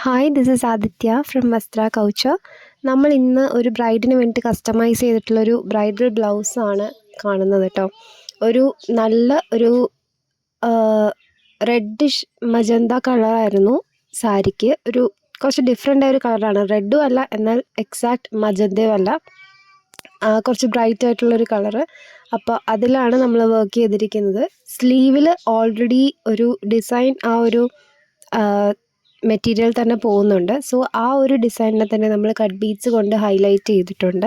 Hi, this is Aditya from വസ്ത്ര couture. നമ്മൾ ഇന്ന് ഒരു ബ്രൈഡിന് വേണ്ടി കസ്റ്റമൈസ് ചെയ്തിട്ടുള്ളൊരു ബ്രൈഡൽ ബ്ലൗസാണ് കാണുന്നത് കേട്ടോ. ഒരു നല്ല ഒരു റെഡിഷ് മജന്ത കളറായിരുന്നു സാരിക്ക്. ഒരു കുറച്ച് ഡിഫറെൻ്റ് ആയ ഒരു കളറാണ്. റെഡും അല്ല, എന്നാൽ എക്സാക്റ്റ് മജന്തയും അല്ല, കുറച്ച് ബ്രൈറ്റ് ആയിട്ടുള്ളൊരു കളറ്. അപ്പോൾ അതിലാണ് നമ്മൾ വർക്ക് ചെയ്തിരിക്കുന്നത്. സ്ലീവിൽ ഓൾറെഡി ഒരു ഡിസൈൻ ആ ഒരു മെറ്റീരിയൽ തന്നെ പോകുന്നുണ്ട്. സോ ആ ഒരു ഡിസൈനിനെ തന്നെ നമ്മൾ കട്ട് ബീഡ്സ് കൊണ്ട് ഹൈലൈറ്റ് ചെയ്തിട്ടുണ്ട്.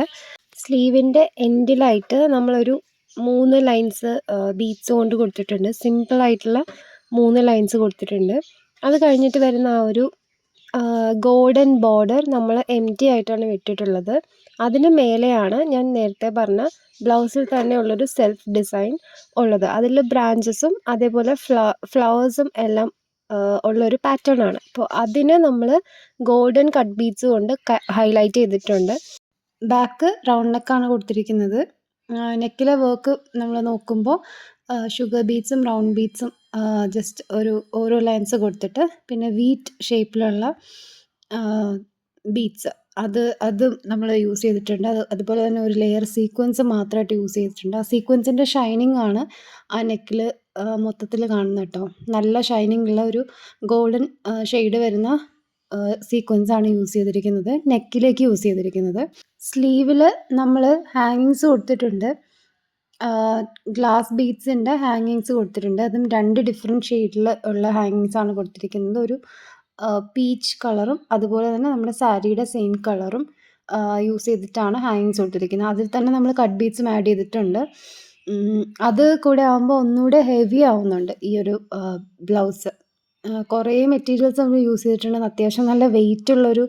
സ്ലീവിൻ്റെ എൻഡിലായിട്ട് നമ്മളൊരു 3 ലൈൻസ് ബീഡ്സ് കൊണ്ട് കൊടുത്തിട്ടുണ്ട്. സിമ്പിളായിട്ടുള്ള 3 ലൈൻസ് കൊടുത്തിട്ടുണ്ട്. അത് കഴിഞ്ഞിട്ട് വരുന്ന ആ ഒരു ഗോൾഡൻ ബോർഡർ നമ്മൾ എംപ്റ്റി ആയിട്ടാണ് വിട്ടിട്ടുള്ളത്. അതിന് മേലെയാണ് ഞാൻ നേരത്തെ പറഞ്ഞ ബ്ലൗസിൽ തന്നെ ഉള്ളൊരു സെൽഫ് ഡിസൈൻ ഉള്ളത്. അതിൽ ബ്രാഞ്ചസും അതേപോലെ ഫ്ലവേഴ്സും എല്ലാം ഉള്ളൊരു പാറ്റേൺ ആണ്. അപ്പോൾ അതിനെ നമ്മൾ ഗോൾഡൻ കട്ട് ബീഡ്സ് കൊണ്ട് ഹൈലൈറ്റ് ചെയ്തിട്ടുണ്ട്. ബാക്ക് റൗണ്ട് നെക്കാണ് കൊടുത്തിരിക്കുന്നത്. നെക്കിലെ വർക്ക് നമ്മൾ നോക്കുമ്പോൾ ഷുഗർ ബീഡ്സും റൗണ്ട് ബീഡ്സും ജസ്റ്റ് ഓരോ ലൈൻസ് കൊടുത്തിട്ട്, പിന്നെ വീറ്റ് ഷേപ്പിലുള്ള ബീഡ്സ് അത് നമ്മൾ യൂസ് ചെയ്തിട്ടുണ്ട്. അതുപോലെ തന്നെ ഒരു ലെയർ സീക്വൻസ് മാത്രമായിട്ട് യൂസ് ചെയ്തിട്ടുണ്ട്. ആ സീക്വൻസിൻ്റെ ഷൈനിങ് ആണ് ആ നെക്കിൽ മൊത്തത്തിൽ കാണുന്നത് കേട്ടോ. നല്ല ഷൈനിങ് ഉള്ള ഒരു ഗോൾഡൻ ഷെയ്ഡ് വരുന്ന സീക്വൻസ് ആണ് യൂസ് ചെയ്തിരിക്കുന്നത്, നെക്കിലേക്ക് യൂസ് ചെയ്തിരിക്കുന്നത്. സ്ലീവിൽ നമ്മൾ ഹാങ്ങിങ്സ് കൊടുത്തിട്ടുണ്ട്. ഗ്ലാസ് ബീഡ്സിൻ്റെ ഹാങ്ങിങ്സ് കൊടുത്തിട്ടുണ്ട്. അതും 2 ഡിഫറെൻറ്റ് ഷെയ്ഡിൽ ഉള്ള ഹാങ്ങിങ്സ് ആണ് കൊടുത്തിരിക്കുന്നത്. ഒരു പീച്ച് കളറും അതുപോലെ തന്നെ നമ്മുടെ സാരിയുടെ സെയിം കളറും യൂസ് ചെയ്തിട്ടാണ് ഹാങ്ങിങ്സ് കൊടുത്തിരിക്കുന്നത്. അതിൽ തന്നെ നമ്മൾ കട്ട് ബീഡ്സും ആഡ് ചെയ്തിട്ടുണ്ട്. അത് കൂടെ ആകുമ്പോൾ ഒന്നുകൂടെ ഹെവി ആവുന്നുണ്ട് ഈ ഒരു ബ്ലൗസ്. കുറേ മെറ്റീരിയൽസ് നമ്മൾ യൂസ് ചെയ്തിട്ടുണ്ട്. അത്യാവശ്യം നല്ല വെയിറ്റ് ഉള്ളൊരു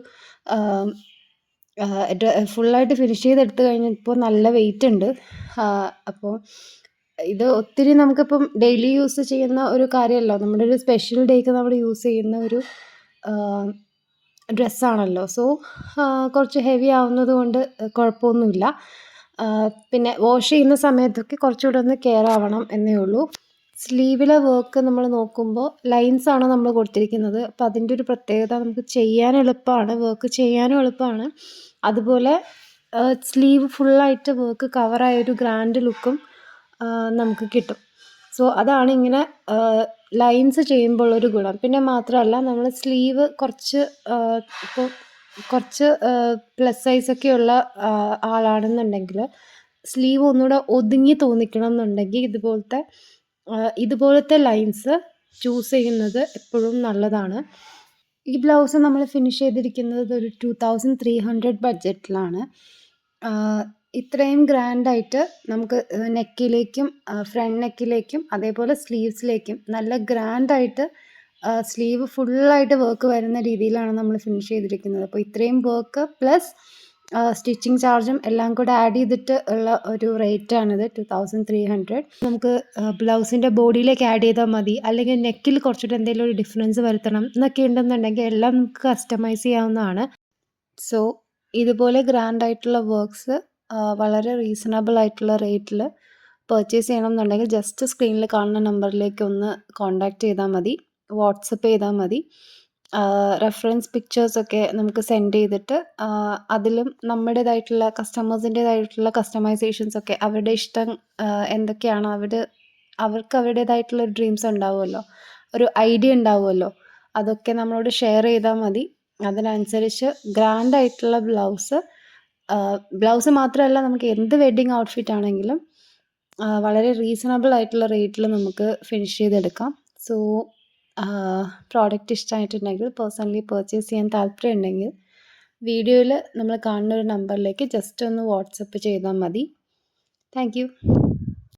ഫുള്ളായിട്ട് ഫിനിഷ് ചെയ്തെടുത്ത് കഴിഞ്ഞപ്പോൾ നല്ല വെയിറ്റ് ഉണ്ട്. അപ്പോൾ ഇത് ഒത്തിരി നമുക്കിപ്പം ഡെയിലി യൂസ് ചെയ്യുന്ന ഒരു കാര്യമല്ല, നമ്മുടെ ഒരു സ്പെഷ്യൽ ഡേക്ക് നമ്മൾ യൂസ് ചെയ്യുന്ന ഒരു ഡ്രസ്സാണല്ലോ. സോ കുറച്ച് ഹെവി ആവുന്നത് കൊണ്ട് കുഴപ്പമൊന്നുമില്ല. പിന്നെ വാഷ് ചെയ്യുന്ന സമയത്തൊക്കെ കുറച്ചുകൂടെ ഒന്ന് കെയർ ആവണം എന്നേ ഉള്ളൂ. സ്ലീവിലെ വർക്ക് നമ്മൾ നോക്കുമ്പോൾ ലൈൻസാണ് നമ്മൾ കൊടുത്തിരിക്കുന്നത്. അപ്പോൾ അതിൻ്റെ ഒരു പ്രത്യേകത, നമുക്ക് ചെയ്യാൻ എളുപ്പമാണ്, വർക്ക് ചെയ്യാനും എളുപ്പമാണ്. അതുപോലെ സ്ലീവ് ഫുള്ളായിട്ട് വർക്ക് കവറായൊരു ഗ്രാൻഡ് ലുക്കും നമുക്ക് കിട്ടും. സോ അതാണ് ഇങ്ങനെ ലൈൻസ് ചെയ്യുമ്പോൾ ഉള്ളൊരു ഗുണം. പിന്നെ മാത്രമല്ല, നമ്മൾ സ്ലീവ് ഇപ്പോൾ കുറച്ച് പ്ലസ് സൈസൊക്കെയുള്ള ആളാണെന്നുണ്ടെങ്കിൽ സ്ലീവ് ഒന്നുകൂടെ ഒതുങ്ങി തോന്നിക്കണം എന്നുണ്ടെങ്കിൽ ഇതുപോലത്തെ ലൈൻസ് ചൂസ് ചെയ്യുന്നത് എപ്പോഴും നല്ലതാണ്. ഈ ബ്ലൗസ് നമ്മൾ ഫിനിഷ് ചെയ്തിരിക്കുന്നത് ഒരു 2300 ബഡ്ജറ്റിലാണ്. ഇത്രയും ഗ്രാൻഡായിട്ട് നമുക്ക് നെക്കിലേക്കും ഫ്രണ്ട് നെക്കിലേക്കും അതേപോലെ സ്ലീവ്സിലേക്കും നല്ല ഗ്രാൻഡായിട്ട് സ്ലീവ് ഫുള്ളായിട്ട് വർക്ക് വരുന്ന രീതിയിലാണ് നമ്മൾ ഫിനിഷ് ചെയ്തിരിക്കുന്നത്. അപ്പോൾ ഇത്രയും വർക്ക് പ്ലസ് സ്റ്റിച്ചിങ് ചാർജും എല്ലാം കൂടെ ആഡ് ചെയ്തിട്ട് ഉള്ള ഒരു റേറ്റാണിത്, 2300. നമുക്ക് ബ്ലൗസിൻ്റെ ബോഡിയിലേക്ക് ആഡ് ചെയ്താൽ മതി, അല്ലെങ്കിൽ നെക്കിൽ കുറച്ചുകൂടെ എന്തെങ്കിലും ഒരു ഡിഫറൻസ് വരുത്തണം എന്നൊക്കെ ഉണ്ടെന്നുണ്ടെങ്കിൽ എല്ലാം നമുക്ക് കസ്റ്റമൈസ് ചെയ്യാവുന്നതാണ്. സോ ഇതുപോലെ ഗ്രാൻഡായിട്ടുള്ള വർക്ക്സ് വളരെ റീസണബിൾ ആയിട്ടുള്ള റേറ്റിൽ പർച്ചേസ് ചെയ്യണം എന്നുണ്ടെങ്കിൽ ജസ്റ്റ് സ്ക്രീനിൽ കാണുന്ന നമ്പറിലേക്ക് ഒന്ന് കോൺടാക്റ്റ് ചെയ്താൽ മതി, വാട്സപ്പ് ചെയ്താൽ മതി. റെഫറൻസ് പിക്ചേഴ്സൊക്കെ നമുക്ക് സെൻഡ് ചെയ്തിട്ട് അതിലും നമ്മുടേതായിട്ടുള്ള കസ്റ്റമേഴ്സിൻ്റേതായിട്ടുള്ള കസ്റ്റമൈസേഷൻസൊക്കെ, അവരുടെ ഇഷ്ടം എന്തൊക്കെയാണോ, അവർക്ക് അവരുടേതായിട്ടുള്ള ഡ്രീംസ് ഉണ്ടാവുമല്ലോ, ഒരു ഐഡിയ ഉണ്ടാവുമല്ലോ, അതൊക്കെ നമ്മളോട് ഷെയർ ചെയ്താൽ മതി. അതിനനുസരിച്ച് ഗ്രാൻഡായിട്ടുള്ള ബ്ലൗസ് മാത്രമല്ല, നമുക്ക് എന്ത് വെഡ്ഡിങ് ഔട്ട്ഫിറ്റ് ആണെങ്കിലും വളരെ റീസണബിൾ ആയിട്ടുള്ള റേറ്റിൽ നമുക്ക് ഫിനിഷ് ചെയ്തെടുക്കാം. സോ പ്രോഡക്റ്റ് ഇഷ്ടമായിട്ടുണ്ടെങ്കിൽ, പേഴ്സണലി പർച്ചേസ് ചെയ്യാൻ താല്പര്യമുണ്ടെങ്കിൽ വീഡിയോയിൽ നമ്മൾ കാണുന്ന ഒരു നമ്പറിലേക്ക് ജസ്റ്റ് ഒന്ന് വാട്സപ്പ് ചെയ്താൽ മതി. Thank you.